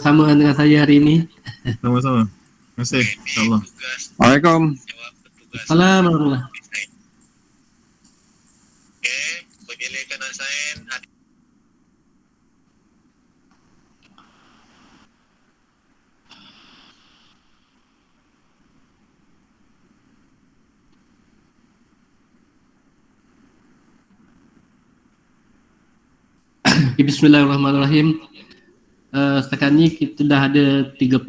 bersama dengan saya hari ini. Sama-sama. Terima kasih. InsyaAllah. Waalaikumsalam. Assalamualaikum. Penyelidikan asain Bismillahirrahmanirrahim. Setakat ni kita dah ada 35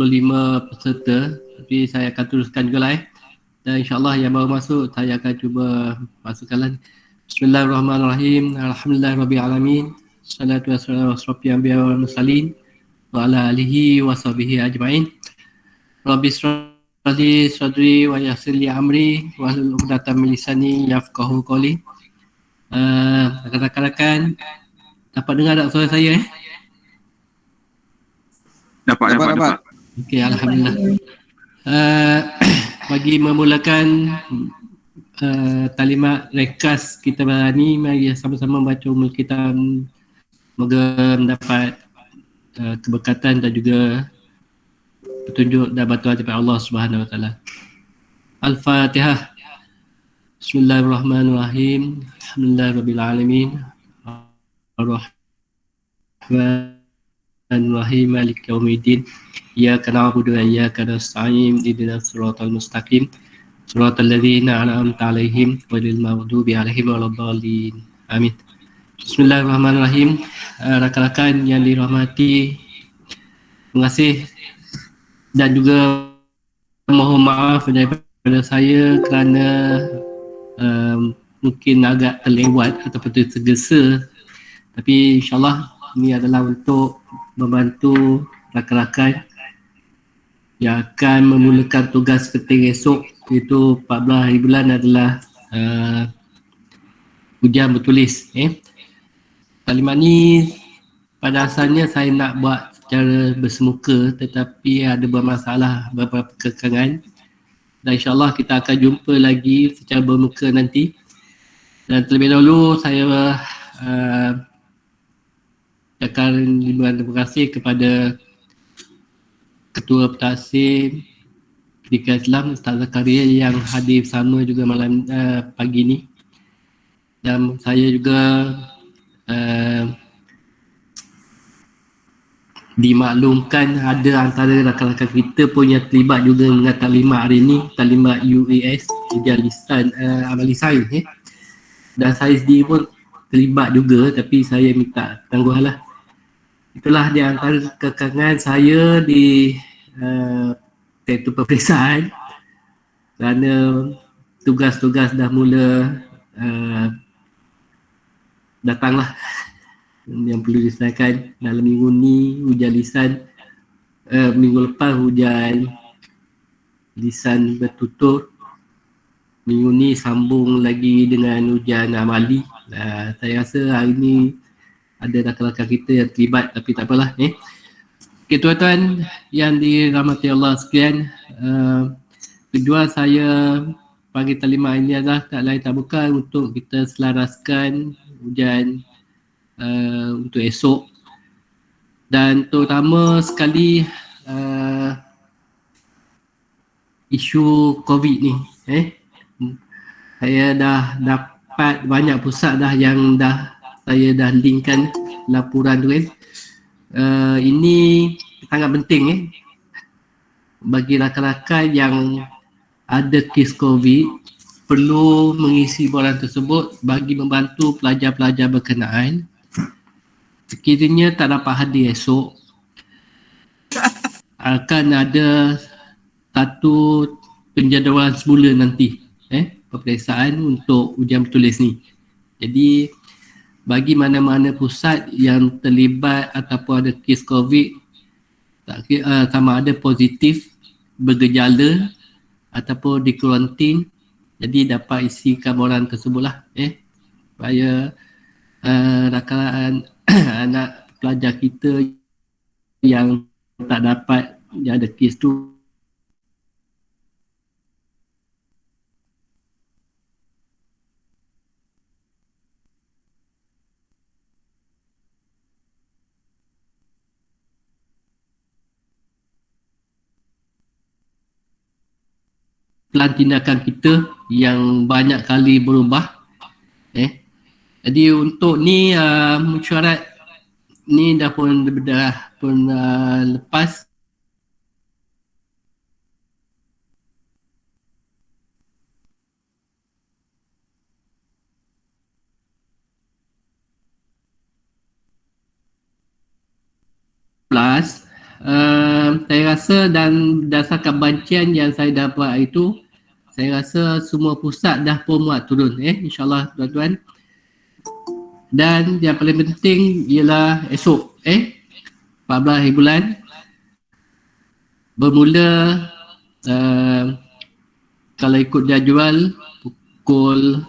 peserta, tapi saya akan teruskan juga lah dan insyaAllah yang baru masuk saya akan cuba masukkanlah. Bismillahirrahmanirrahim. Alhamdulillahirrabbilalamin. Salatu wassalamu ala asyrafil anbiya wal mursalin wa ala alihi wa sahbihi ajma'in. Rabbi shrah li sadri wa yassir li amri wahlul 'uqdatam min lisani yafqahu qawli. Rakan-rakan dapat dengar tak suara saya? Dapat. Okey, alhamdulillah. Bagi memulakan talimat rekas kita ni, mari sama-sama baca Ummul Kitab. Semoga mendapat keberkatan dan juga petunjuk dan bantuan daripada Allah Subhanahu Wa Taala. Al-Fatihah. Bismillahirrahmanirrahim. Alhamdulillahirabbil alamin. Ar-Rahmanir-Rahim. Maliki yaumiddin. Iyyaka na'budu wa iyyaka nasta'in. Ihdinas siratal mustaqim. Siratal ladzina an'amta 'alaihim ghairil maghdubi 'alaihim waladdallin. Amin. Bismillahirrahmanirrahim. Rakan-rakan yang dirahmati, terima kasih dan juga mohon maaf daripada saya kerana mungkin agak terlewat ataupun tergesa, tapi insyaAllah ini adalah untuk membantu rakan-rakan yang akan memulakan tugas penting esok, iaitu 14 hari bulan adalah ujian bertulis. Kalimat ni pada asalnya saya nak buat secara bersemuka, tetapi ada bermasalah beberapa kekangan, dan insyaAllah kita akan jumpa lagi secara bermuka nanti. Dan terlebih dahulu saya akan terima kasih kepada Ketua Pentaksir Pendidikan Islam Ustaz Zakaria yang hadir bersama juga malam pagi ni, dan saya juga dimaklumkan ada antara rakan-rakan kita pun yang terlibat juga dengan taklimat hari ni, taklimat UAS ujian lisan amal lisan dan saya sendiri pun terlibat juga, tapi saya minta tangguhan lah. Itulah di antara kekangan saya di sektor peperiksaan, kerana tugas-tugas dah mula datanglah yang perlu diselesaikan dalam minggu ni. Ujian lisan minggu lepas ujian lisan bertutur, minggu ni sambung lagi dengan ujian amali. Saya rasa hari ni ada rakan-rakan kita yang terlibat, tapi tak apalah. Okay, tuan-tuan yang dirahmati Allah sekalian, tujuan saya panggil taklimat ini adalah tak lain tak bukan untuk kita selaraskan ujian untuk esok, dan terutama sekali isu COVID ni. Saya dah dapat banyak pusat dah yang saya dah linkkan laporan tu ini sangat penting bagi rakan-rakan yang ada kes COVID, perlu mengisi borang tersebut bagi membantu pelajar-pelajar berkenaan. Sekiranya tak dapat hadir esok, akan ada satu penjadualan semula nanti peperiksaan untuk ujian bertulis ni. Jadi bagi mana-mana pusat yang terlibat ataupun ada kes COVID, sama ada positif, bergejala ataupun di kuarantin, jadi dapat isikan borang tersebutlah supaya rakan anak pelajar kita yang tak dapat, yang ada kes tu plan tindakan kita yang banyak kali berubah. Jadi untuk ni mesyuarat ni dah pun lepas. Saya rasa dan berdasarkan bancian yang saya dapat itu, saya rasa semua pusat dah pun muat turun, insyaAllah tuan-tuan. Dan yang paling penting ialah esok, 14 bulan bermula kalau ikut jadual pukul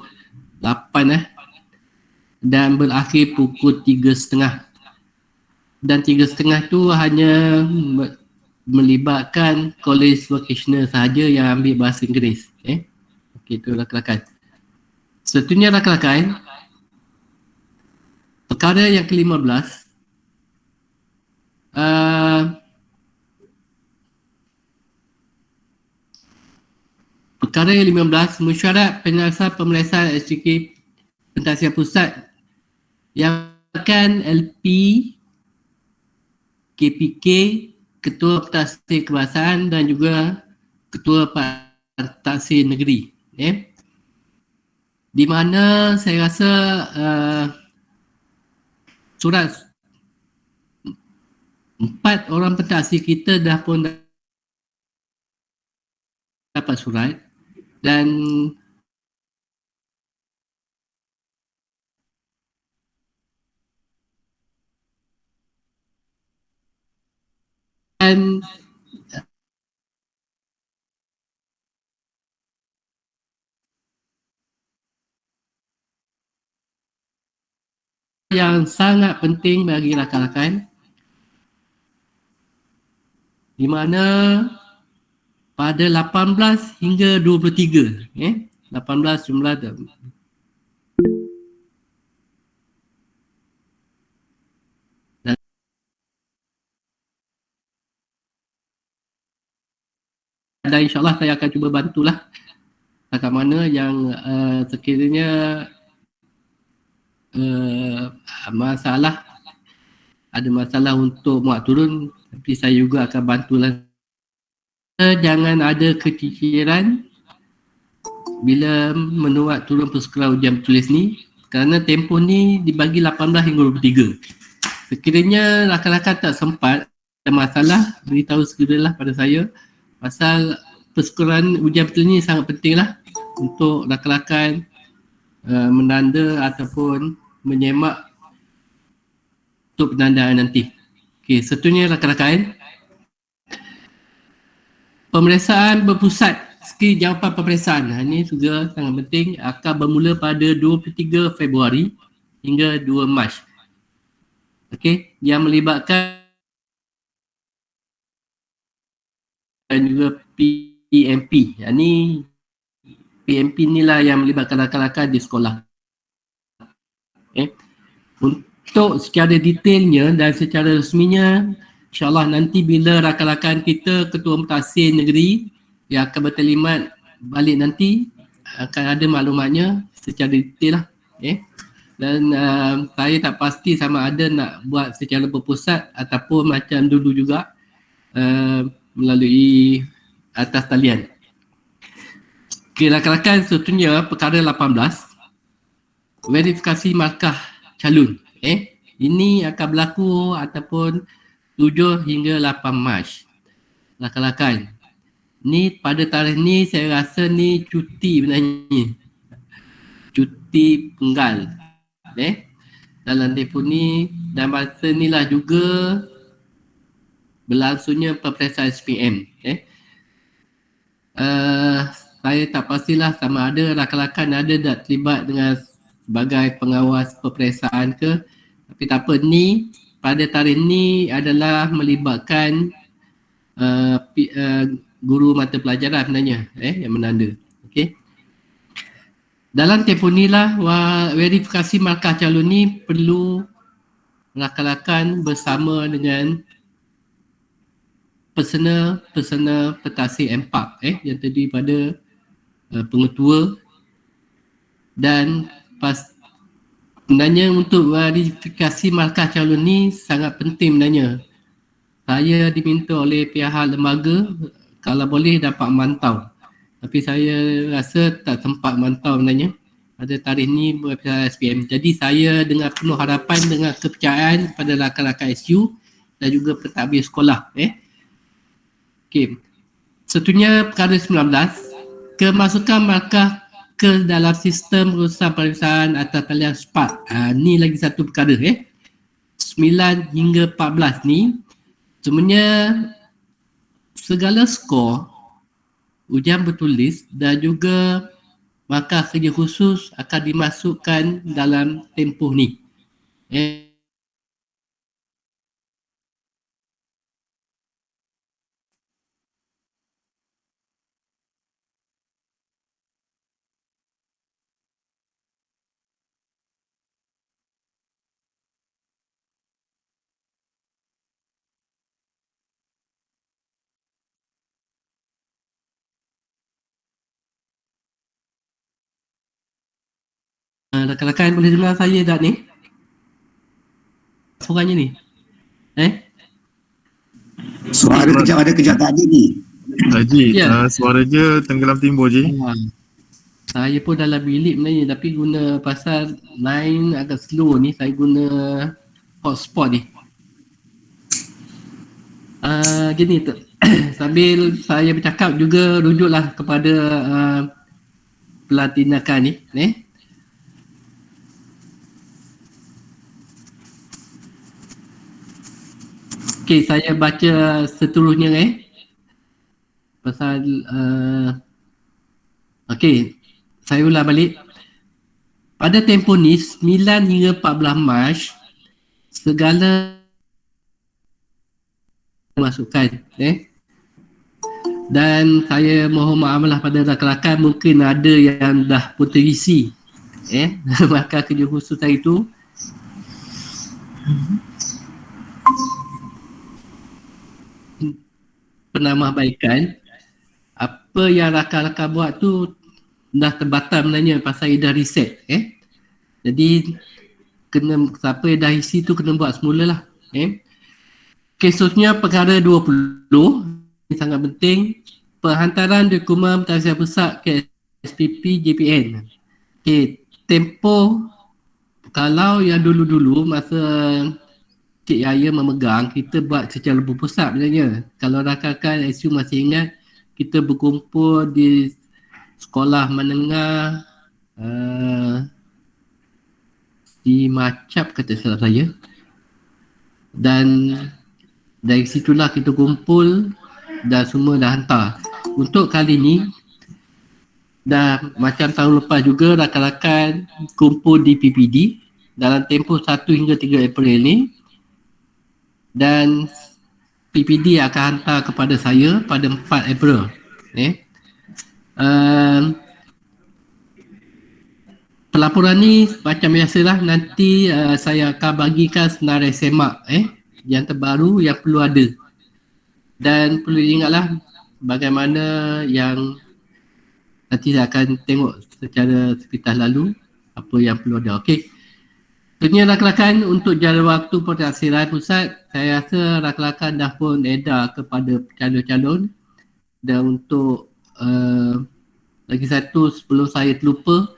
8 dan berakhir pukul 3.30. Dan 3.30 tu hanya melibatkan college vocational sahaja yang ambil bahasa Inggeris. Okey, itu rakan-rakan. Seterusnya rakan-rakan, perkara yang ke-15, perkara yang 15, mesyuarat penyelesaian pemeriksaan SGK Pentadbiran Pusat yang akan LP, KPK, Ketua Pentadbiran Kebangsaan dan juga Ketua Pentadbiran Negeri. Di mana saya rasa surat 4 orang pentadbiran kita dah pun dapat surat dan yang sangat penting bagi rakan-rakan, di mana pada 18 hingga 23, 18 jumlah dan insyaAllah saya akan cuba bantulah rakan mana yang sekiranya ada masalah untuk muat turun, tapi saya juga akan bantulah. Jangan ada keciciran bila menuat turun persekara ujian bertulis ni, kerana tempoh ni dibagi 18 hingga 23. Sekiranya rakan-rakan tak sempat, ada masalah, beritahu segeralah pada saya. Pasal persekaraan ujian bertulis ni sangat penting lah untuk rakan-rakan menanda ataupun menyemak untuk penandaan nanti. Okey, seterusnya rakan-rakan, pemeriksaan berpusat, skri jawapan pemeriksaan. Ini juga sangat penting, akan bermula pada 23 Februari hingga 2 Mac. Okey, yang melibatkan dan juga PMP. Ini PMP inilah yang melibatkan rakan-rakan di sekolah. Untuk secara detailnya dan secara resminya, InsyaAllah nanti bila rakan-rakan kita Ketua Pentadbiran Negeri yang akan berterlibat balik nanti, akan ada maklumatnya secara detail lah. Dan saya tak pasti sama ada nak buat secara berpusat ataupun macam dulu juga melalui atas talian. Okay, rakan-rakan, seterusnya perkara 18, verifikasi markah calon. Ini akan berlaku ataupun 7 hingga 8 Mac. Rakan-rakan, ni pada tarikh ni saya rasa ni cuti sebenarnya. Cuti penggal. Dalam tempoh ni dan masa ni lah juga berlangsungnya peperiksaan SPM. Saya tak pastilah sama ada rakan-rakan ada tak terlibat dengan sebagai pengawas peperiksaan ke, tapi tak apa, ni pada tarikh ni adalah melibatkan guru mata pelajaran sebenarnya yang menanda. Okey. Dalam tempoh ni lah verifikasi markah calon ni perlu rakan-rakan bersama dengan pesena pentadbiran MPAK yang terdiri pada pengetua, dan sebenarnya untuk verifikasi markah calon ni sangat penting sebenarnya. Saya diminta oleh pihak lembaga kalau boleh dapat mantau. Tapi saya rasa tak sempat mantau sebenarnya pada tarikh ni berpihak SPM. Jadi saya dengan penuh harapan, dengan kepercayaan pada rakan-rakan SU dan juga pentadbir sekolah. Okey. Seterusnya perkara 19, kemasukan markah ke dalam sistem urusan pemeriksaan atas talian SPART. Ni lagi satu perkara 9 hingga 14 ni sebenarnya segala skor ujian bertulis dan juga markah kerja khusus akan dimasukkan dalam tempoh ni. Rakan-rakan boleh dengar saya tak ni? Suaranya ni? Suara kejap ada, kejap tak ada ni. Haji, Ya. suara je tenggelam timbul je. Saya pun dalam bilik sebenarnya, tapi guna pasal line agak slow ni, saya guna hotspot ni. Gini tu. Sambil saya bercakap juga rujuklah kepada pelantikan ni. Okey, saya baca seterusnya pasal okey, saya ulang balik. Pada tempoh ni 9 hingga 14 Mac segala masukkan dan saya mohon maaflah pada rakan-rakan, mungkin ada yang dah puterisi markah kerja khusus hari tu. Penambahbaikan apa yang rakan-rakan buat tu dah terbatal sebenarnya pasal dah reset. Jadi kena, siapa yang dah isi tu kena buat semula lah. Khususnya perkara 20 ini sangat penting, penghantaran dokumen pentadbiran pusat ke SPP JPN. Okey, tempoh kalau yang dulu-dulu masa Cik Yahya memegang, kita buat secara berpusat sebenarnya. Kalau rakan-rakan SU masih ingat, kita berkumpul di sekolah menengah di Macap kata salah saya, dan dari situlah kita kumpul dan semua dah hantar. Untuk kali ni dah macam tahun lepas juga, rakan-rakan kumpul di PPD dalam tempoh 1 hingga 3 April ni, dan PPD akan hantar kepada saya pada 4 April. Pelaporan ni macam biasalah, nanti saya akan bagikan senarai semak yang terbaru yang perlu ada. Dan perlu diingatlah bagaimana yang nanti saya akan tengok secara sepintas lalu apa yang perlu ada. Okey. Sebenarnya rakan-rakan, untuk jadual waktu pentadbiran pusat, saya rasa rakan-rakan dah pun edar kepada calon-calon. Dan untuk lagi satu sebelum saya terlupa,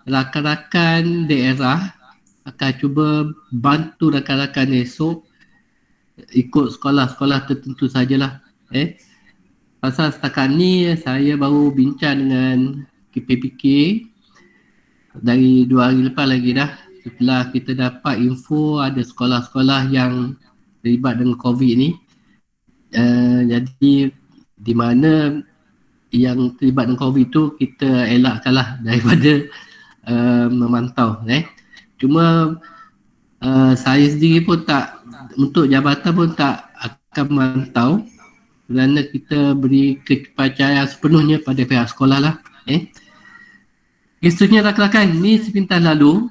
rakan-rakan daerah akan cuba bantu rakan-rakan esok ikut sekolah-sekolah tertentu sajalah. Pasal setakat ni saya baru bincang dengan KPPK dari 2 hari lepas lagi dah, setelah kita dapat info ada sekolah-sekolah yang terlibat dengan COVID ni. Jadi di mana yang terlibat dengan COVID tu kita elakkanlah daripada memantau. Cuma saya sendiri pun tak, untuk jabatan pun tak akan memantau kerana kita beri kepercayaan sepenuhnya pada pihak sekolah lah. Seterusnya rakan-rakan, ni sepintas lalu,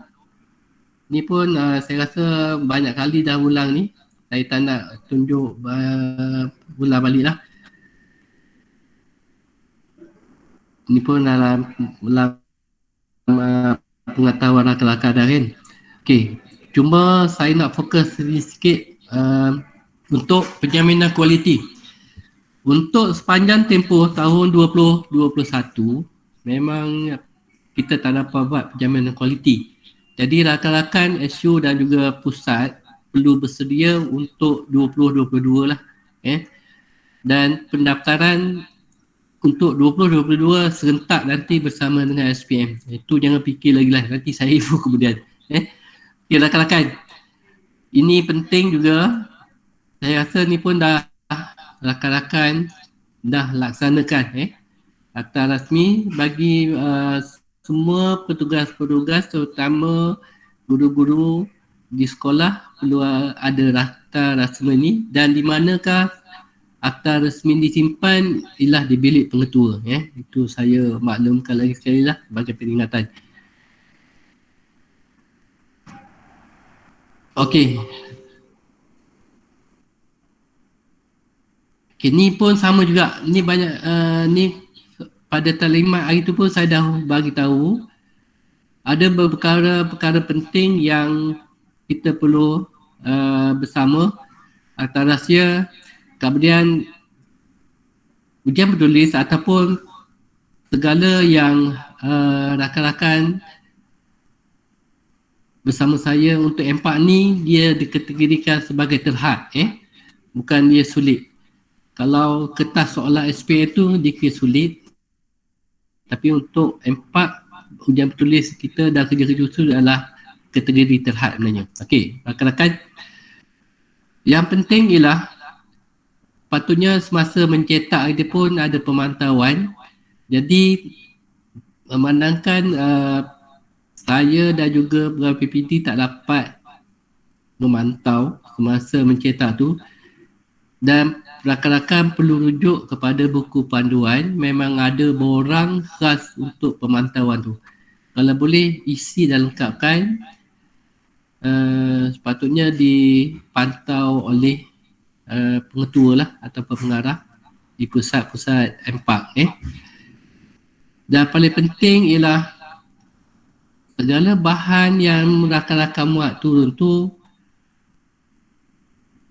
ni pun saya rasa banyak kali dah ulang ni, saya tak nak tunjuk ulang balik lah. ni pun dalam pengetahuan rakan-rakan dah kan. Okey, cuma saya nak fokus sikit untuk penjaminan kualiti. Untuk sepanjang tempoh tahun 2021 memang kita tak dapat buat penjaminan kualiti. Jadi rakan-rakan SU dan juga pusat perlu bersedia untuk 2022 lah. Dan pendaftaran untuk 2022 serentak nanti bersama dengan SPM. Itu jangan fikir lagi lah, nanti saya info kemudian. Okay, rakan-rakan, ini penting juga. Saya rasa ni pun dah rakan-rakan dah laksanakan akta rasmi bagi semua petugas-petugas terutama guru-guru di sekolah perlu ada akta rasmi ni. Dan di manakah akta rasmi disimpan? Ialah di bilik pengetua. Itu saya maklumkan lagi sekali lah sebagai peringatan. Okey. Okay, ni pun sama juga. Ni banyak ni pada taklimat hari tu pun saya dah bagi tahu ada beberapa perkara penting yang kita perlu bersama. Akta rahsia, kemudian ujian bertulis ataupun segala yang rakan-rakan bersama saya untuk M4 ni dia dikategorikan sebagai terhad. Bukan dia sulit. Kalau kertas soalan SPM tu dia kira sulit, tapi untuk M4 ujian bertulis kita dan kerja-kerja usul adalah kategori terhad sebenarnya. Okey, rakan-rakan, yang penting ialah patutnya semasa mencetak itu pun ada pemantauan. Jadi memandangkan saya dan juga pegawai PPT tak dapat memantau semasa mencetak tu, dan rakan-rakan perlu rujuk kepada buku panduan. Memang ada borang khas untuk pemantauan tu. Kalau boleh isi dan lengkapkan. Sepatutnya dipantau oleh pengetua lah ataupun pengarah di pusat-pusat M4. Dan paling penting ialah segala bahan yang rakan-rakan muat turun tu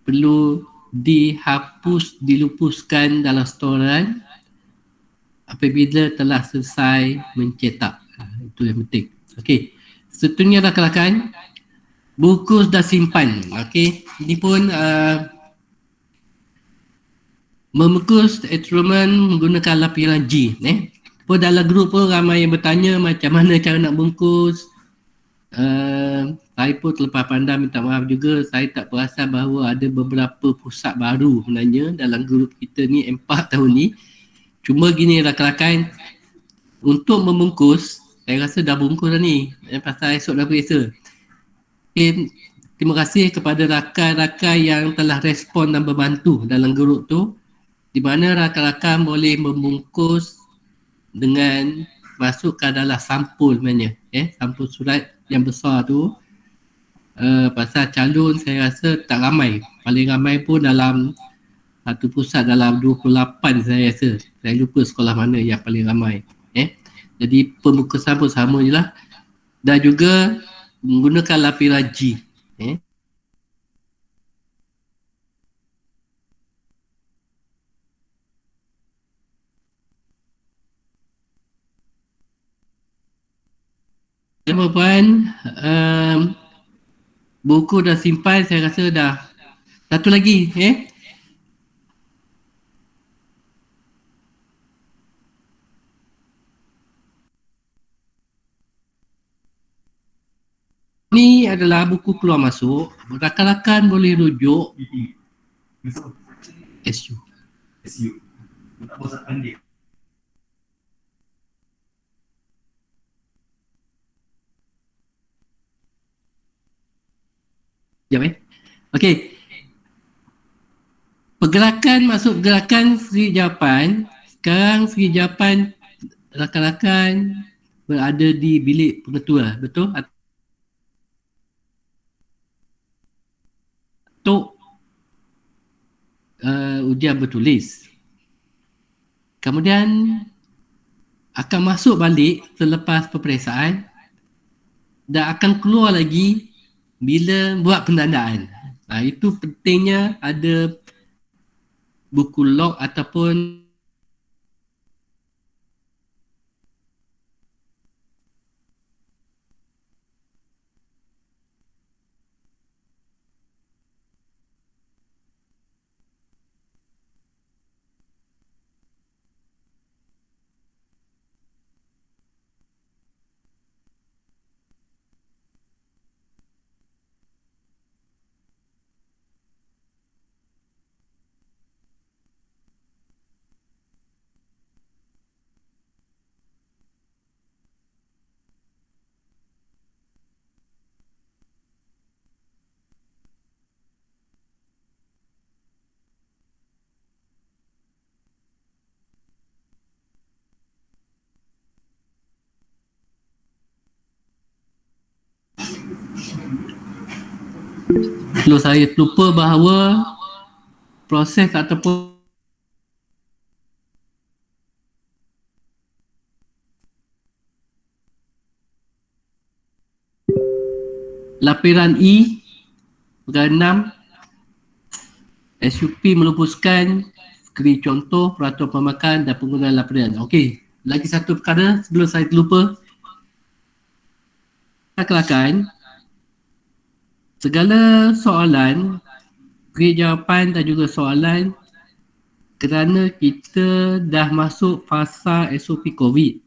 perlu dihapus, dilupuskan dalam storan apabila telah selesai mencetak. Itu yang penting. Okey. Seterusnya rakan-rakan, buku sudah simpan. Okey. Ini pun membungkus instrumen menggunakan lapisan G. Pun dalam grup pun ramai yang bertanya macam mana cara nak bungkus. Saya pun terlepas pandang, minta maaf juga. Saya tak perasan bahawa ada beberapa pusat baru sebenarnya dalam grup kita ni M4 tahun ni. Cuma gini rakan-rakan, untuk membungkus, saya rasa dah bungkus dah ni. Pasal esok dah periksa. Okay, terima kasih kepada rakan-rakan yang telah respon dan membantu dalam grup tu, di mana rakan-rakan boleh membungkus dengan masukkan dalam sampul sebenarnya. Sampul surat yang besar tu. Pasal calon saya rasa tak ramai. Paling ramai pun dalam satu pusat dalam 28 saya rasa. Saya lupa sekolah mana yang paling ramai. Jadi pembungkusan pun sama je lah. Dan juga menggunakan lapisan G. Puan, buku dah simpan, saya rasa dah. Satu lagi, ni adalah buku keluar masuk. Rakan-rakan boleh rujuk SU. Sekejap Okey. Pergerakan masuk gerakan Seri Japan. Sekarang Seri Japan rakan-rakan berada di bilik pengetua, betul? Untuk ujian bertulis. Kemudian akan masuk balik selepas peperiksaan dan akan keluar lagi bila buat penandaan. Itu pentingnya ada buku log ataupun perlu saya lupa bahawa proses ataupun laporan E perkara 6 SUP melupuskan skrin contoh, peraturan pemakan dan penggunaan laporan. Okey, lagi satu perkara sebelum saya terlupa. Kelakar segala soalan, beri jawapan dan juga soalan kerana kita dah masuk fasa SOP COVID.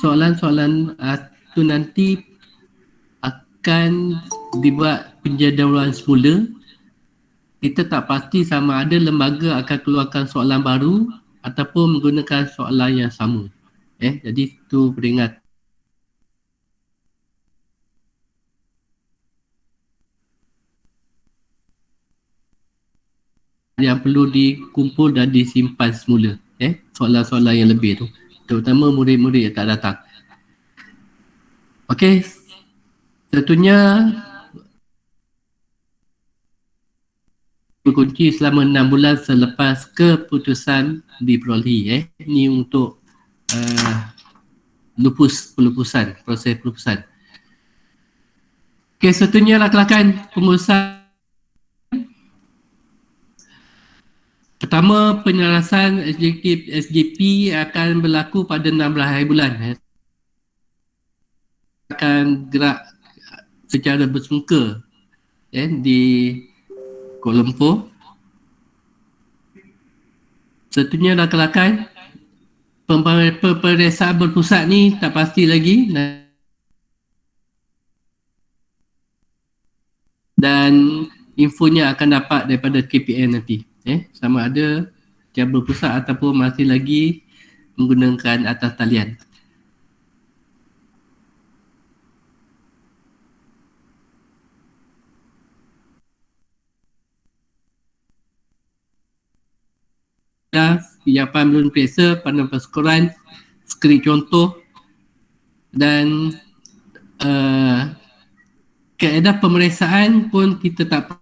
Soalan-soalan itu nanti akan dibuat penjadualan semula. Kita tak pasti sama ada lembaga akan keluarkan soalan baru ataupun menggunakan soalan yang sama. Jadi itu peringat. Yang perlu dikumpul dan disimpan semula. Soalan-soalan yang lebih tu. Terutama murid-murid yang tak datang. Okey. Tentunya berkunci selama 6 bulan selepas keputusan diperolehi. Ini untuk pelupusan, proses pelupusan. Okey, tentunya rakan-rakan pengurusan. Pertama, penyelarasan SJP akan berlaku pada 16 hari bulan. Akan gerak secara bersungka di Kuala Lumpur. Tentunya rakan-rakan, peperiksaan berpusat ni tak pasti lagi dan infonya akan dapat daripada KPN nanti. Sama ada yang berpusat ataupun masih lagi menggunakan atas talian. Pijapan belum periksa, pandang persekoran, skrip contoh dan kaedah pemeriksaan pun kita tak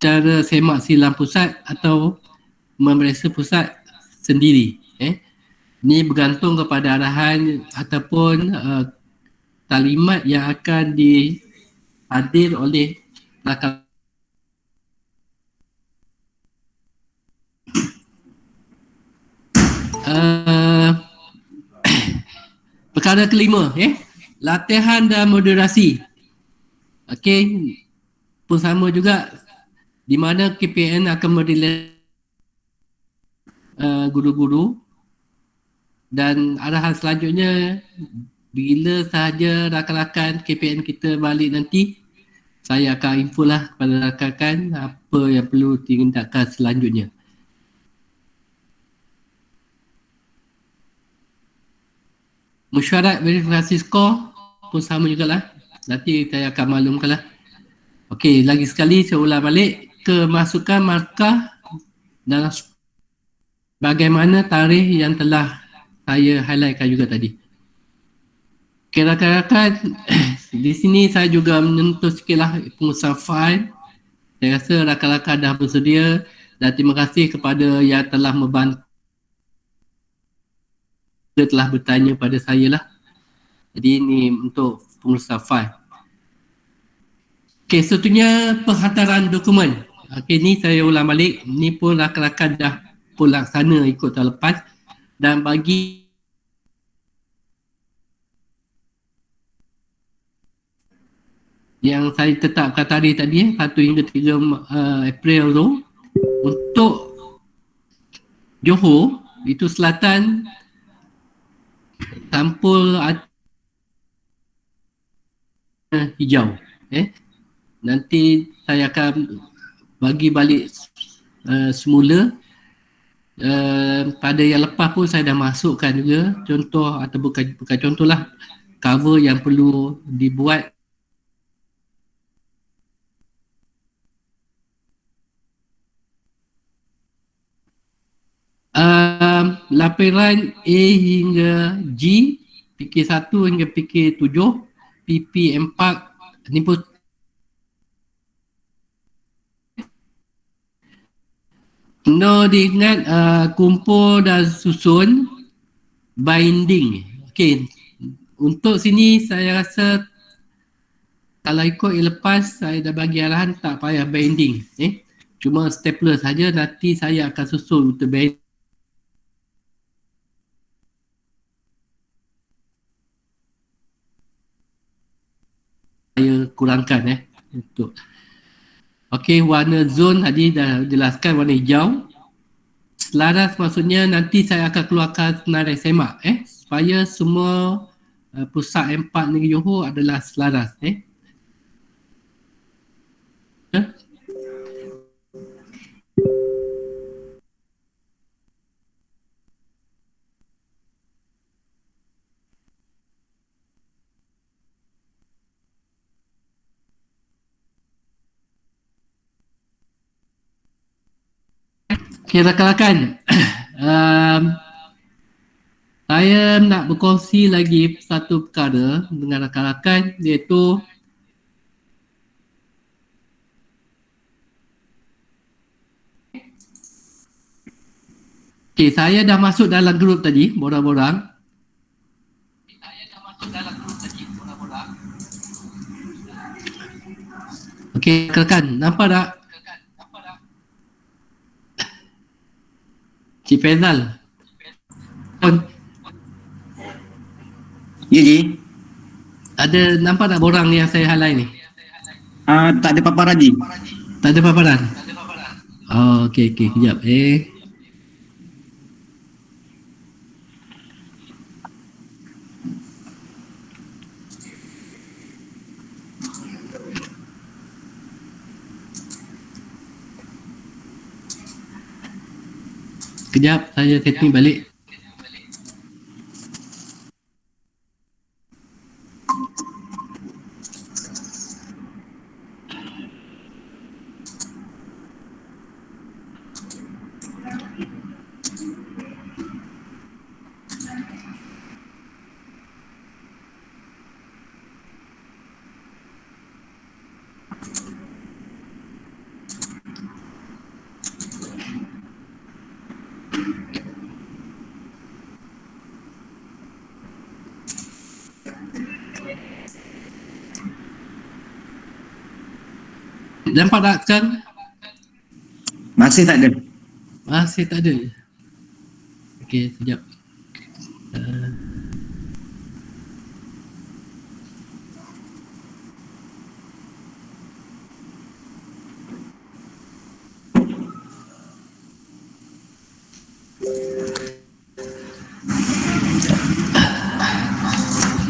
cara semak silang pusat atau memeriksa pusat sendiri. Ini bergantung kepada arahan ataupun talimat yang akan dihadir oleh rakan. Perkara kelima, latihan dan moderasi. Okey, pun sama juga di mana KPN akan merelay guru-guru dan arahan selanjutnya bila sahaja rakan-rakan KPN kita balik nanti, saya akan info lah kepada rakan-rakan apa yang perlu tindakan selanjutnya. Mesyuarat verifikasi skor pun sama jugalah. Nanti saya akan maklumkan lah. Okey, lagi sekali saya ulang balik. Kemasukan markah dalam bagaimana tarikh yang telah saya highlightkan juga tadi. Rakan-rakan, di sini saya juga menyentuh sikitlah pengusaha file. Saya rasa rakan-rakan dah bersedia dan terima kasih kepada yang telah membantu, telah bertanya pada saya lah. Jadi ini untuk pengusaha file. Okey, seterusnya penghantaran dokumen. Okey, ni saya ulang balik. Ni pun rakan-rakan dah pun laksana ikut tahun lepas. Dan bagi yang saya tetapkan tarikh tadi 1 hingga 3 April tu, untuk Johor itu selatan sampul hijau. Nanti saya akan bagi balik semula. Pada yang lepas pun saya dah masukkan juga contoh, atau bukan contoh lah, cover yang perlu dibuat. Laporan A hingga G, PK1 hingga PK7, PP4 ni pun no diingat, kumpul dan susun binding. Okey, untuk sini saya rasa kalau ikut yang lepas saya dah bagi arahan tak payah binding, cuma stapler saja. Nanti saya akan susun untuk binding. Saya kurangkan untuk. Okey, warna zone tadi dah jelaskan, warna hijau. Selaras maksudnya nanti saya akan keluarkan senarai semak supaya semua pusat M4 negeri Johor adalah selaras. Okey, rakan-rakan. Saya nak berkongsi lagi satu perkara dengan rakan-rakan, iaitu saya dah masuk dalam grup tadi, borang-borang. Okey, rakan-rakan, nampak tak? Cik Faizal. Ya, Ji. Ada nampak tak borang yang saya highlight ni? Tak ada paparan, Ji. Tak ada paparan? Oh, okey, kejap. Kejap, saya setting balik. Nampak tak sekarang? Masih tak ada. Masih tak ada. Okey, sekejap.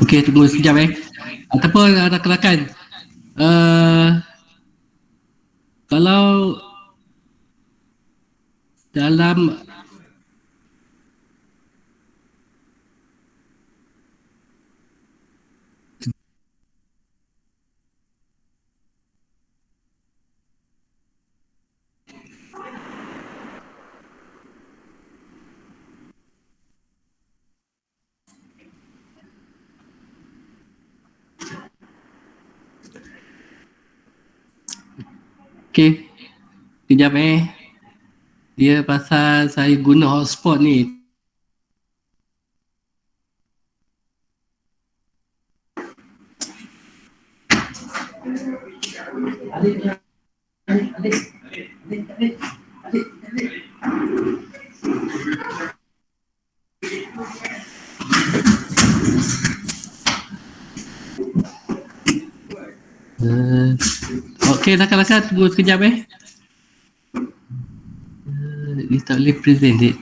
Okey, tunggu sekejap ataupun rakan-rakan, kalau dalam Okay, kejap Dia pasal saya guna hotspot ni. Okey, rakan-rakan tunggu sekejap Dia tak boleh present it.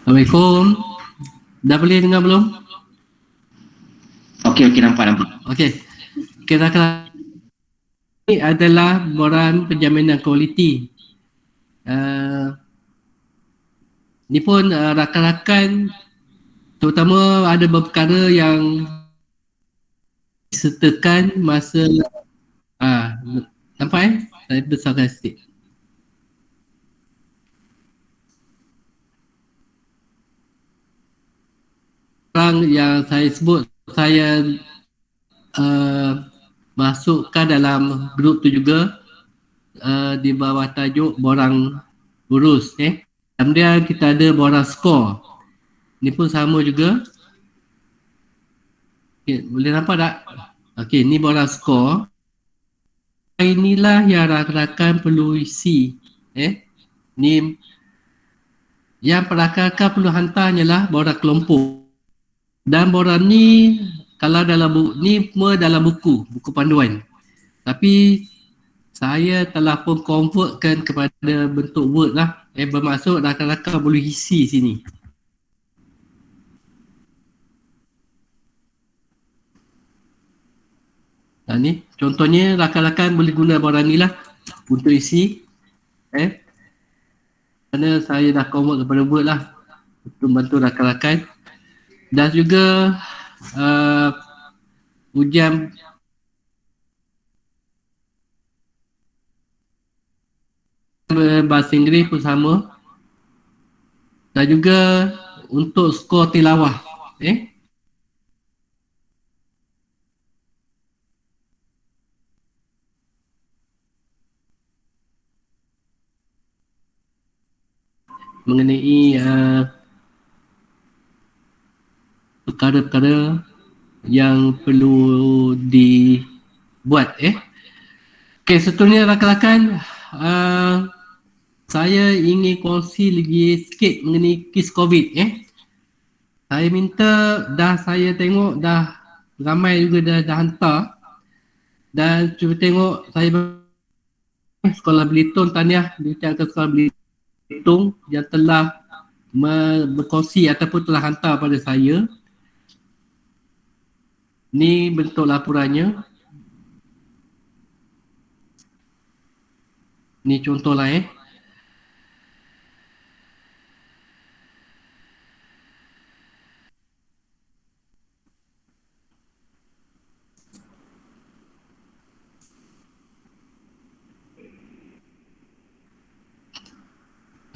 Assalamualaikum. Dah boleh dengar belum? Okey, nampak. Okey. Kira-kira ini adalah borang penjaminan kualiti. Ni pun rakan-rakan terutama ada beberapa perkara yang disertakan masa nampak saya besarkan sikit. Orang yang saya sebut, saya masukkan dalam grup tu juga di bawah tajuk borang urus. Kemudian kita ada borang skor. Ni pun sama juga. Okay, boleh nampak tak? Okey, ni borang skor. Inilah yang rakan-rakan perlu isi. Ni yang rakan-rakan perlu hantar hanyalah borang kelompok. Dan borang ni kalau dalam ni semua dalam buku panduan. Tapi saya telah pun convertkan kepada bentuk Word lah. Bermaksud rakan-rakan boleh isi sini. Ni contohnya rakan-rakan boleh guna borang ni lah untuk isi. Kerana saya dah convert kepada Word lah untuk bantu rakan-rakan. Dan juga ujian bahasa Inggeris pun sama. Dan juga untuk skor tilawah. Mengenai perkara-perkara yang perlu dibuat. Okey, seterusnya rakan-rakan, saya ingin kongsi lagi sikit mengenai kes COVID. Saya minta, saya tengok dah ramai juga dah hantar. Dan cuba tengok, saya Sekolah Belitung tahniah diucapkan Sekolah Belitung yang telah berkongsi ataupun telah hantar pada saya. Ni bentuk laporannya. Ni contohlah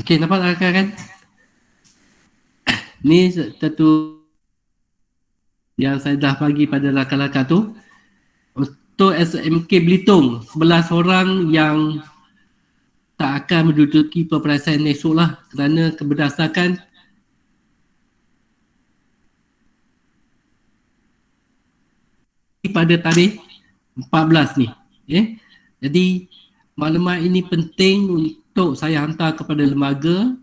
Okey, nampak rakan-rakan? Ni satu yang saya dah bagi pada rakan-rakan tu. Untuk SMK Belitung, 11 orang yang tak akan menduduki peperiksaan esok lah, kerana berdasarkan pada tarikh 14 ni. Jadi maklumat ini penting untuk saya hantar kepada lembaga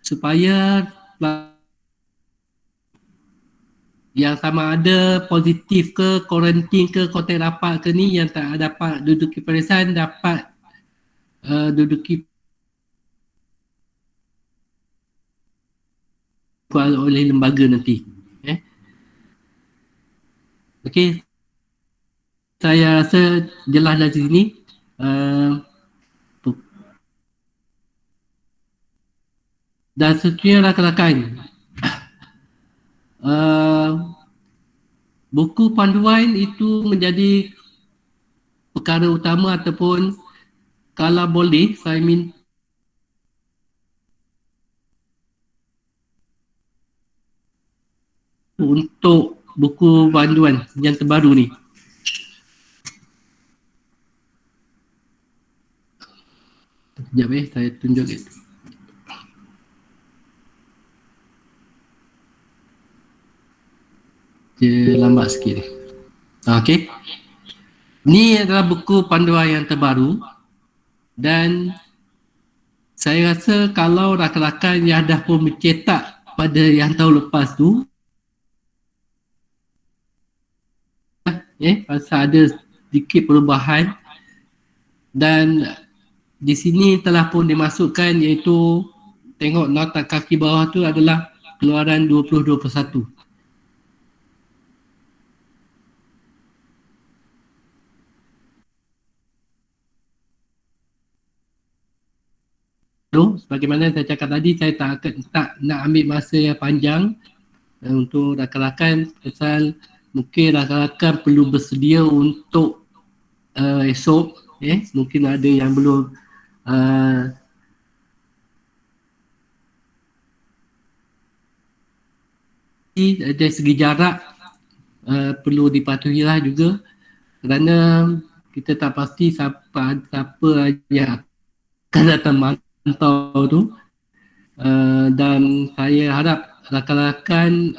supaya yang sama ada positif ke, kuarantin ke, kontak rapat ke ni, yang tak dapat duduki peperiksaan dapat duduki oleh lembaga nanti. Okey, saya rasa jelas dari sini. Dan seterusnya rakan-rakan, buku panduan itu menjadi perkara utama, ataupun kalau boleh saya minta untuk buku panduan yang terbaru ni. Sekejap saya tunjuk itu. Dia lambat sikit ni. Okey. Ni adalah buku panduan yang terbaru, dan saya rasa kalau rakan-rakan yang dah pun mencetak pada yang tahun lepas tu, pasal ada sedikit perubahan, dan di sini telah pun dimasukkan, iaitu tengok nota kaki bawah tu adalah keluaran 2021. Sebagaimana saya cakap tadi, saya tak nak ambil masa yang panjang untuk rakan-rakan, pasal mungkin rakan-rakan perlu bersedia untuk esok. Mungkin ada yang belum dari segi jarak perlu dipatuhi lah juga, kerana kita tak pasti siapa yang akan datang mantau tu. Dan saya harap rakan-rakan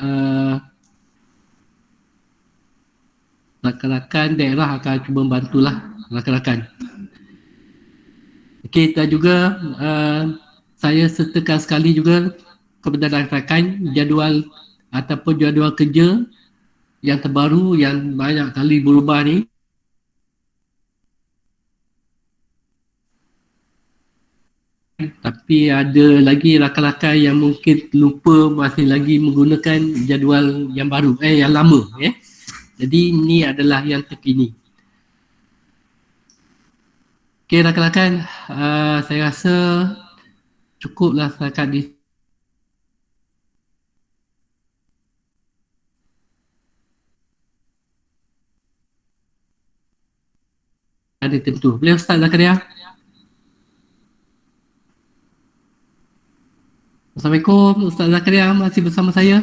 daerah akan cuba bantulah rakan-rakan. Okey, dan juga saya sertakan sekali juga kepada rakan-rakan jadual ataupun jadual kerja yang terbaru, yang banyak kali berubah ni. Tapi ada lagi rakan-rakan yang mungkin lupa, masih lagi menggunakan jadual yang baru, yang lama. Jadi ini adalah yang terkini. Okey rakan-rakan, saya rasa cukuplah setakat di ada tentu. Boleh Ustaz Zakaria? Assalamualaikum, Ustaz Zakaria masih bersama saya?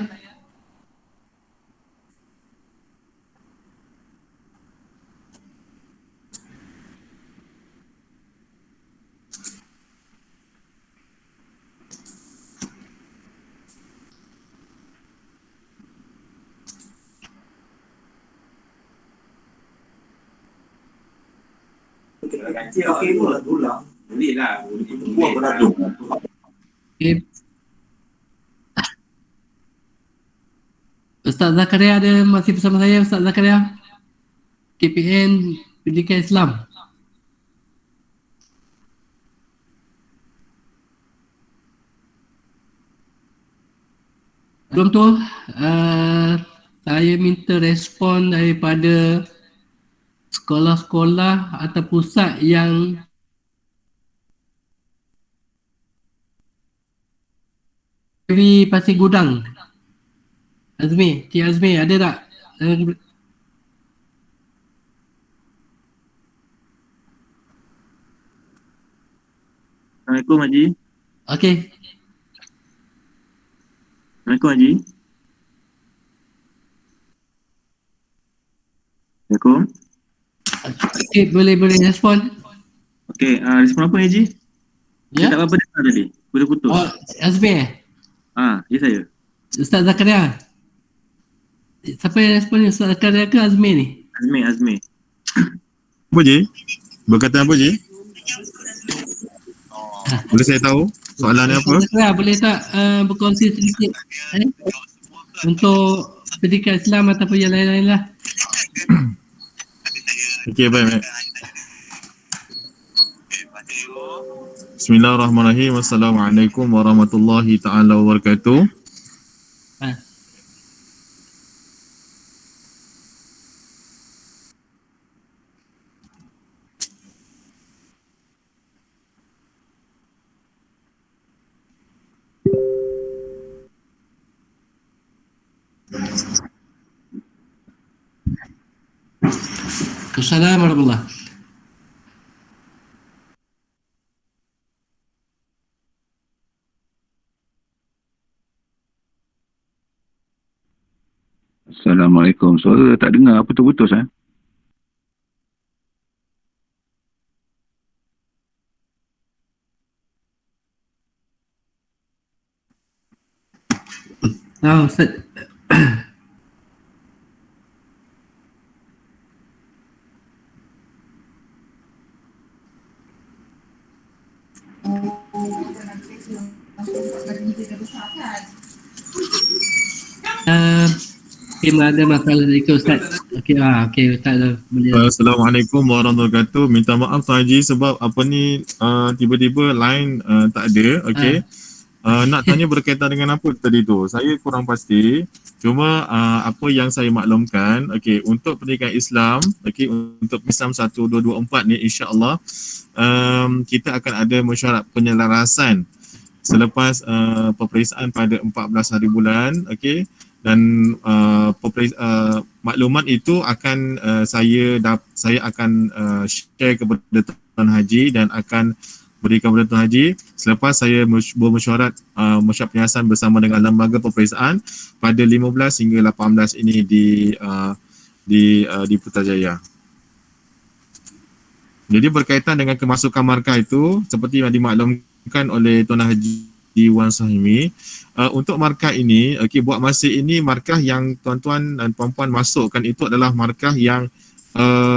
Okay. Ustaz Zakaria ada masih bersama saya, Ustaz Zakaria? KPN Pendidikan Islam. Belum tu, saya minta respon daripada sekolah-sekolah atau pusat yang di Pasir Gudang. Azmi, Cik Azmi ada tak? Assalamualaikum Haji. Okey. Assalamualaikum Haji. Assalamualaikum. Okay, boleh respon. Okey, respon apa Haji? Ya? Tak apa-apa dengar tadi. Boleh putus. Oh, Azmi Ya saya. Ustaz Zakaria. Siapa yang respon ni? Ustaz Zakaria ke Azmi ni? Azmi. Apa Ji? Berkata apa Ji? Boleh saya tahu soalannya apa? Ustaz Zakaria, boleh tak berkongsi sedikit untuk pendidikan Islam ataupun yang lain-lain lah? Okey, baik. Bismillahirrahmanirrahim. Assalamualaikum warahmatullahi taala wabarakatuh. Assalamualaikum warahmatullahi. Assalamualaikum. Suara tak dengar, putus-putus Ustaz. Okay, ada masalah sedikit Ustaz. Okey Ustaz dah boleh. Assalamualaikum warahmatullahi wabarakatuh. Minta maaf Tuan Haji sebab apa ni tiba-tiba line tak ada. Okey. Nak tanya berkaitan dengan apa tadi tu? Saya kurang pasti. Cuma apa yang saya maklumkan, okey, untuk pendidikan Islam, okey, untuk Islam 1224 ni insya-Allah kita akan ada mesyuarat penyelarasan selepas peperiksaan pada 14 hari bulan, okey. Dan maklumat itu akan saya akan share kepada Tuan Haji dan akan berikan kepada Tuan Haji selepas saya bermesyuarat mesyuarat penyiasan bersama dengan lembaga peperiksaan pada 15 hingga 18 ini di Putrajaya. Jadi berkaitan dengan kemasukan markah itu seperti yang dimaklumkan oleh Tuan Haji Wan Sahimi, untuk markah ini, okey, buat masa ini markah yang tuan-tuan dan puan-puan masukkan itu adalah markah yang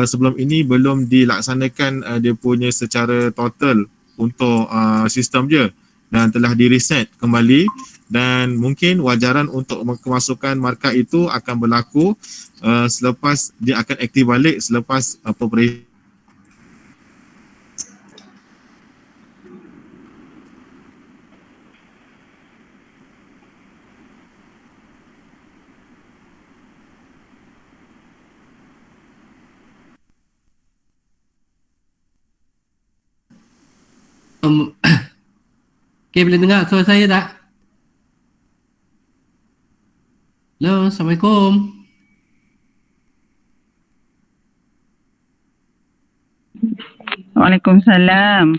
sebelum ini belum dilaksanakan dia punya secara total untuk sistem je dan telah di-reset kembali dan mungkin wajaran untuk kemasukan markah itu akan berlaku selepas dia akan aktif balik selepas peperiksaan. Okay, boleh dengar suara saya tak? Hello, Assalamualaikum. Waalaikumsalam.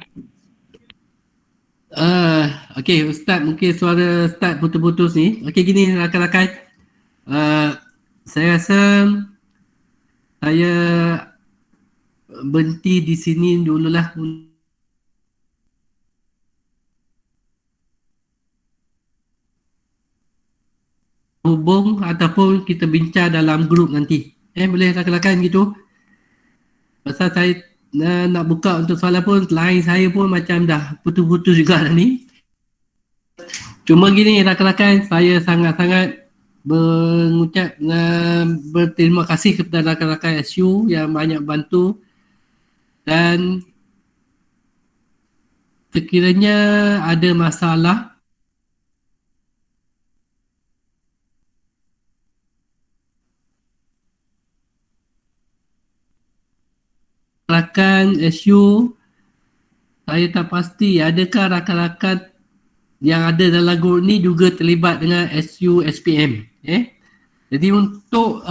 Okay, Ustaz, mungkin suara Ustaz putus-putus ni. Okay, gini rakan-rakan. Saya rasa saya berhenti di sini dululah hubung ataupun kita bincang dalam grup nanti. Boleh rakan-rakan gitu? Pasal saya nak buka untuk soalan pun line saya pun macam dah putus-putus juga dah ni. Cuma gini rakan-rakan, saya sangat-sangat mengucap berterima kasih kepada rakan-rakan SU yang banyak bantu dan sekiranya ada masalah rakan SU, saya tak pasti adakah rakan-rakan yang ada dalam grup ni juga terlibat dengan SU SPM. Jadi untuk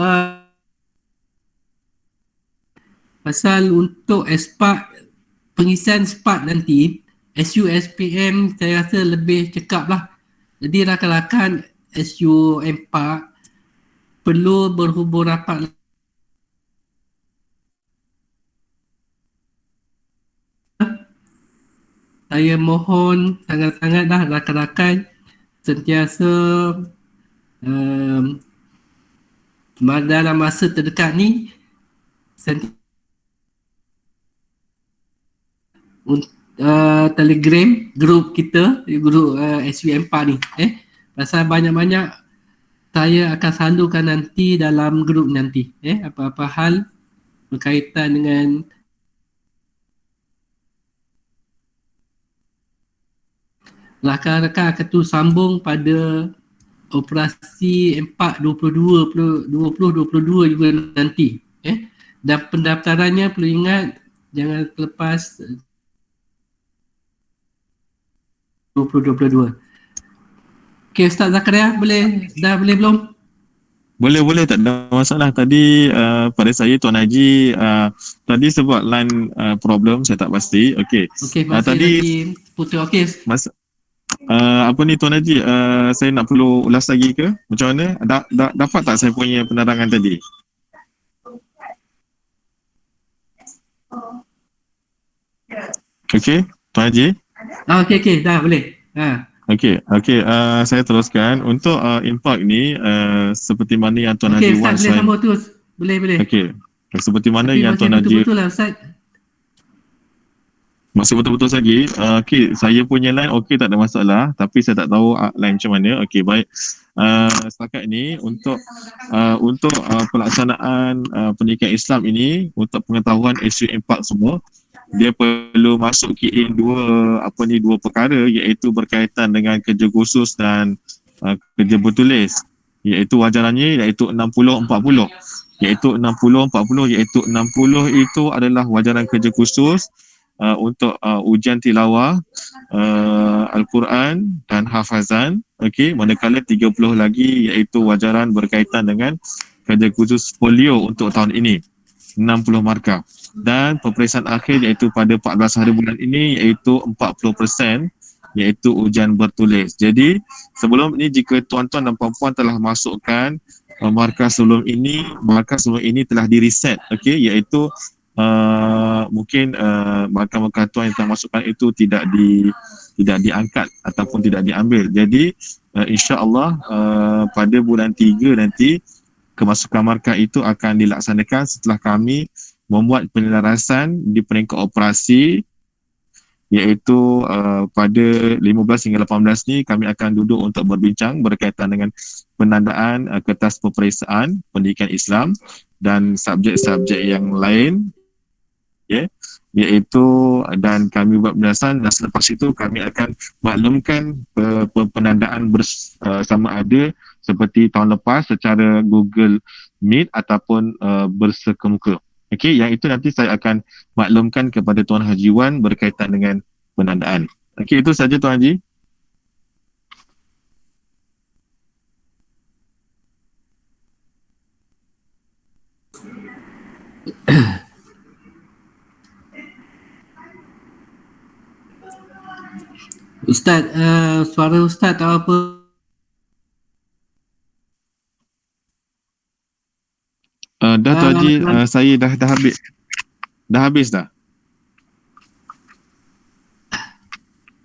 pasal untuk pengisian SPAT nanti, SU SPM saya rasa lebih cekap lah. Jadi rakan-rakan SU M4 perlu berhubung rapat saya mohon sangat-sangatlah rakan-rakan sentiasa um, dalam masa terdekat ni Telegram grup kita, grup SUM4 ni pasal banyak-banyak saya akan salurkan nanti dalam grup nanti apa-apa hal berkaitan dengan rakan-rakan akan tu sambung pada operasi 4/22 juga nanti dan pendaftarannya perlu ingat jangan terlepas 2022. Okey, Ustaz Zakaria dah boleh belum? Boleh, tak ada masalah. Tadi pada saya Tuan Haji tadi sebab line problem, saya tak pasti. Okey. Masih Tadi lagi putus. Okey. apa ni Tuan Haji, saya nak perlu ulas lagi ke? Macam mana? Dapat tak saya punya penerangan tadi? Okey, Tuan Haji. Okey, dah boleh. Okey, saya teruskan untuk impak ni seperti mana yang Tuan Okey, Haji Ustaz boleh sambung terus. Boleh. Okey. Seperti mana tapi yang masih Tuan Haji betul-betul lah Ustaz. masih betul-betul lagi. Okey, saya punya line okey, tak ada masalah, tapi saya tak tahu line macam mana. Okey, baik. Setakat ni untuk pelaksanaan pendidikan Islam ini, untuk pengetahuan isu impak semua, dia perlu masuk key in dua perkara, iaitu berkaitan dengan kerja khusus dan kerja bertulis, iaitu wajarannya iaitu 60-40, iaitu 60-40, iaitu 60 itu adalah wajaran kerja khusus untuk ujian tilawah Al-Quran dan hafazan. Okey, manakala 30 lagi iaitu wajaran berkaitan dengan kerja khusus folio untuk tahun ini, 60 markah. Dan peperiksaan akhir iaitu pada 14 hari bulan ini iaitu 40%, iaitu ujian bertulis. Jadi sebelum ini jika tuan-tuan dan puan-puan telah masukkan markah sebelum ini telah di-reset, okey, iaitu mungkin markah-markah tuan yang telah masukkan itu tidak diangkat ataupun tidak diambil. Jadi insya-Allah pada bulan 3 nanti kemasukan markah itu akan dilaksanakan setelah kami membuat penyelarasan di peringkat operasi, iaitu pada 15 hingga 18 ni kami akan duduk untuk berbincang berkaitan dengan penandaan kertas peperiksaan pendidikan Islam dan subjek-subjek yang lain, iaitu, dan kami buat penjelasan, dan selepas itu kami akan maklumkan penandaan sama ada seperti tahun lepas secara Google Meet ataupun bersekemuka. Okey, yang itu nanti saya akan maklumkan kepada Tuan Haji Wan berkaitan dengan penandaan. Okey, itu saja Tuan Haji. Ustaz, suara Ustaz tahu apa? Dah Tuan Haji, saya dah habis. Dah habis dah?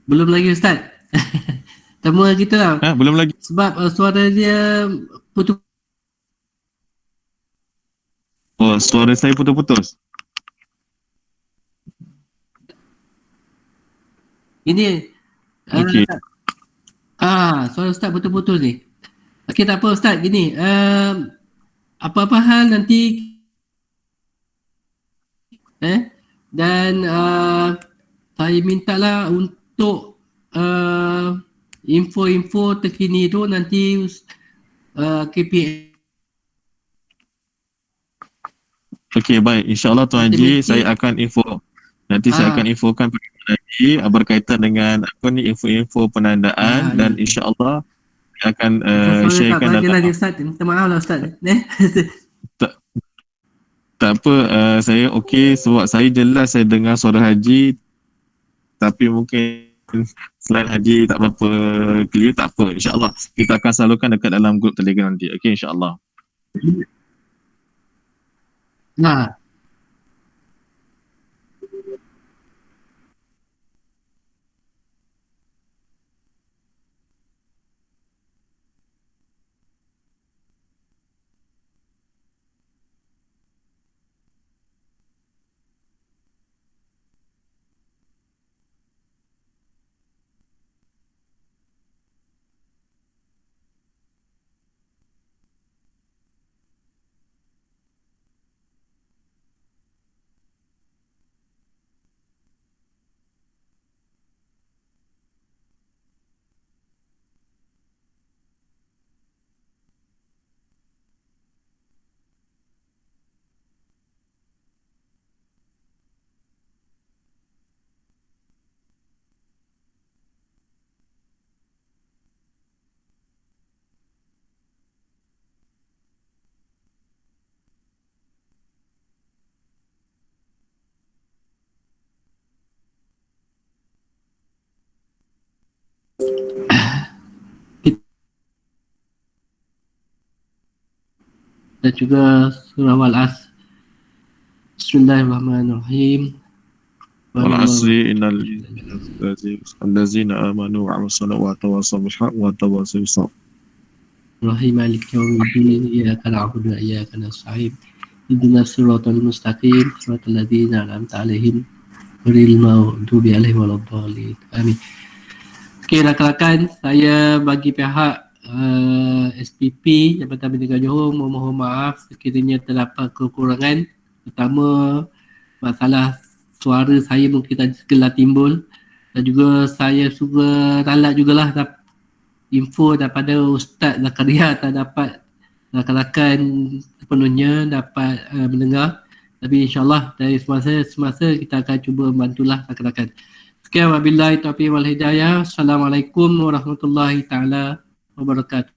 Belum lagi Ustaz. Temu kita lah. Belum lagi. Sebab suara dia putus. Oh, suara saya putus-putus. Ini Okey. suara Ustaz putus-putus ni. Okey, tak apa Ustaz, gini, apa-apa hal nanti dan saya mintalah untuk info-info terkini tu nanti KPM. Okey, baik. InsyaAllah Tuan Haji, saya akan info. Nanti saya akan infokan pada Tuan Haji berkaitan dengan info-info penandaan, dan insyaAllah saya akan sharekan dalam. Ustaz, minta maaf lah Ustaz. Tak apa, saya okey sebab saya jelas saya dengar suara Haji, tapi mungkin selain Haji tak berapa clear. Tak apa, insyaAllah kita akan salurkan dekat dalam grup Telegram nanti. Okey, insyaAllah. dan juga surah Wal-As. Bismillahirrahmanirrahim. Wal asri innal ladzina amanu wa 'amilus salawati wa tawassaw bil haqqi wa tawassaw bis sabr. Rahim Malik Yawmiddin, iyyaka na'budu wa iyyaka nasta'in. Ihdinas siratal mustaqim, siratal ladzina an'amta 'alaihim ghairil maghdubi 'alaihim waladdallin. Amin. Okey, rakan-rakan, saya bagi pihak SPP Jabatan Pendidikan Johor mohon maaf sekiranya terdapat kekurangan, pertama masalah suara saya mungkin tadi segala timbul, dan juga saya suka ralat jugalah info daripada Ustaz Zakaria tak dapat rakan-rakan sepenuhnya dapat mendengar, tapi insyaAllah dari semasa kita akan cuba bantulah rakan-rakan. Sekian wabillahi taufiq wal hidayah. Assalamualaikum warahmatullahi taala wabarakatuh.